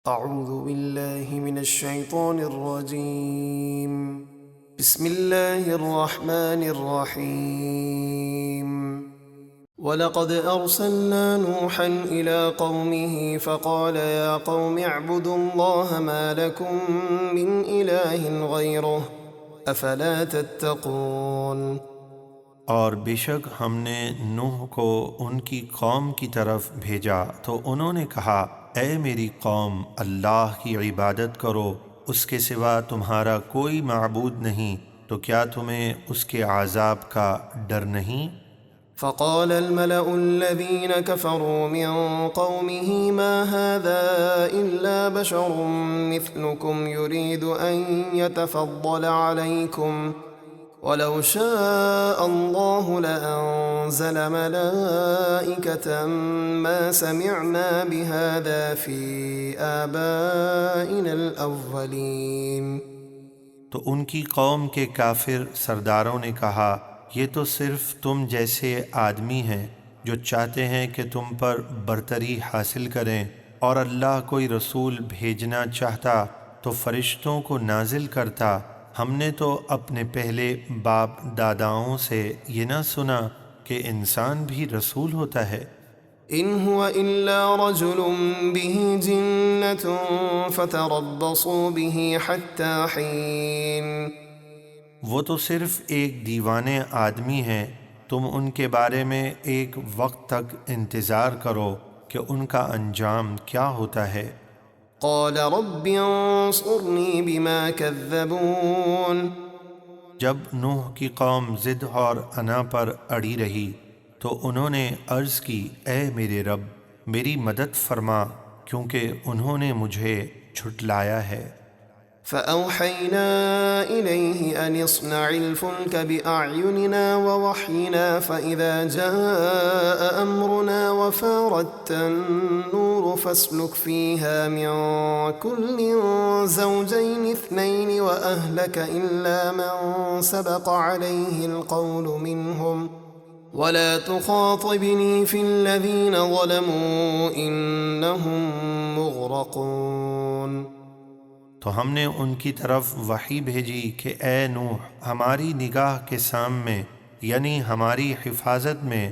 أعوذ بالله من الشيطان الرجيم. بسم الله الرحمن الرحيم. ولقد أرسلنا نوحا إلى قومه فقال يا قوم اعبدوا الله ما لكم من إله غيره أفلا تتقون۔ اور بے شک ہم نے نوح کو ان کی قوم کی طرف بھیجا تو انہوں نے کہا اے میری قوم، اللہ کی عبادت کرو، اس کے سوا تمہارا کوئی معبود نہیں، تو کیا تمہیں اس کے عذاب کا ڈر نہیں؟ فقال الملأ الذين كفروا من قومه ما هذا إلا بشر مثلكم يريد أن يتفضل عليكم ولو شاء الله لأنزل ملائكة ما سمعنا بهذا في آبائنا الأولين۔ تو ان کی قوم کے کافر سرداروں نے کہا یہ تو صرف تم جیسے آدمی ہیں جو چاہتے ہیں کہ تم پر برتری حاصل کریں، اور اللہ کوئی رسول بھیجنا چاہتا تو فرشتوں کو نازل کرتا۔ ہم نے تو اپنے پہلے باپ داداؤں سے یہ نہ سنا کہ انسان بھی رسول ہوتا ہے۔ إن هو إلا رجل به جنة فتربصوا به حتى حين۔ وہ تو صرف ایک دیوانے آدمی ہیں، تم ان کے بارے میں ایک وقت تک انتظار کرو کہ ان کا انجام کیا ہوتا ہے۔ قال رب انصرني بما كذبون۔ جب نوح کی قوم ضد اور انا پر اڑی رہی تو انہوں نے عرض کی اے میرے رب میری مدد فرما، کیونکہ انہوں نے مجھے جھٹلایا ہے۔ فأوحينا إليه أن اصنع الفلك بأعيننا ووحينا فإذا جاء أمرنا وفاردت النور فاسلك فيها من كل زوجين اثنين وأهلك إلا من سبق عليه القول منهم ولا تخاطبني في الذين ظلموا إنهم مغرقون۔ تو ہم نے ان کی طرف وحی بھیجی کہ اے نوح ہماری نگاہ کے سامنے یعنی ہماری حفاظت میں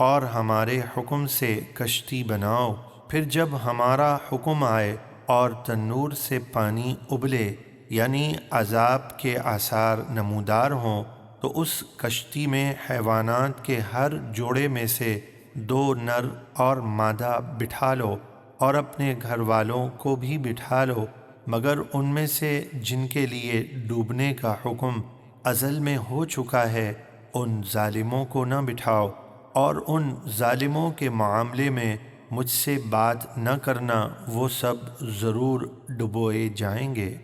اور ہمارے حکم سے کشتی بناؤ، پھر جب ہمارا حکم آئے اور تنور سے پانی ابلے یعنی عذاب کے آثار نمودار ہوں تو اس کشتی میں حیوانات کے ہر جوڑے میں سے 2 نر اور مادہ بٹھا لو اور اپنے گھر والوں کو بھی بٹھا لو، مگر ان میں سے جن کے لیے ڈوبنے کا حکم ازل میں ہو چکا ہے ان ظالموں کو نہ بٹھاؤ، اور ان ظالموں کے معاملے میں مجھ سے بات نہ کرنا، وہ سب ضرور ڈبوئے جائیں گے۔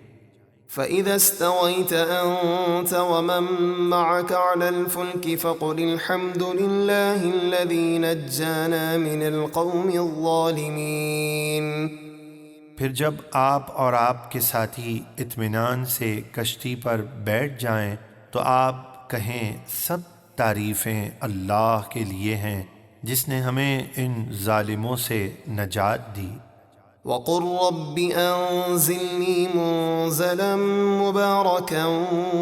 فإذا استويت أنت ومن معك على الفلك فقل الحمد لله الذي نجانا من القوم الظالمين۔ پھر جب آپ اور آپ کے ساتھی اطمینان سے کشتی پر بیٹھ جائیں تو آپ کہیں سب تعریفیں اللہ کے لیے ہیں جس نے ہمیں ان ظالموں سے نجات دی۔ وقل رب أنزلني منزلا مباركا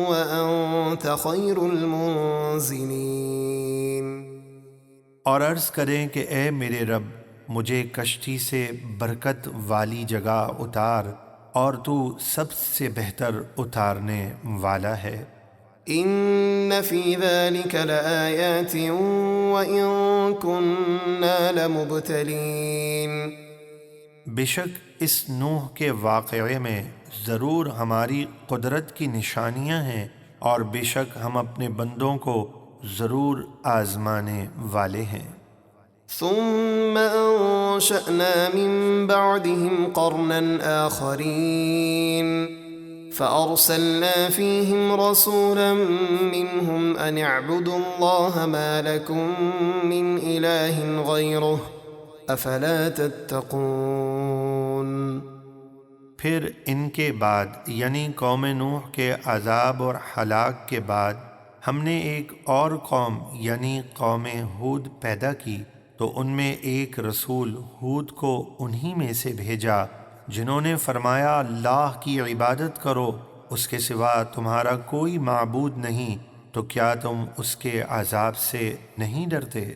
وأنت خير المنزلين۔ اور عرض کریں کہ اے میرے رب مجھے کشتی سے برکت والی جگہ اتار، اور تو سب سے بہتر اتارنے والا ہے۔ إن في ذلك لآيات وإن كنا لمبتلين۔ بے شک اس نوح کے واقعے میں ضرور ہماری قدرت کی نشانیاں ہیں، اور بے شک ہم اپنے بندوں کو ضرور آزمانے والے ہیں۔ ثم أنشأنا من بعدهم قرنا آخرين فأرسلنا فيهم رسولا منهم أن اعبدوا الله ما لكم من إله غيره أفلا تتقون۔ پھر ان کے بعد یعنی قوم نوح کے عذاب اور ہلاک کے بعد ہم نے ایک اور قوم یعنی قوم ہود پیدا کی، تو ان میں ایک رسول ہود کو انہی میں سے بھیجا جنہوں نے فرمایا اللہ کی عبادت کرو، اس کے سوا تمہارا کوئی معبود نہیں، تو کیا تم اس کے عذاب سے نہیں ڈرتے؟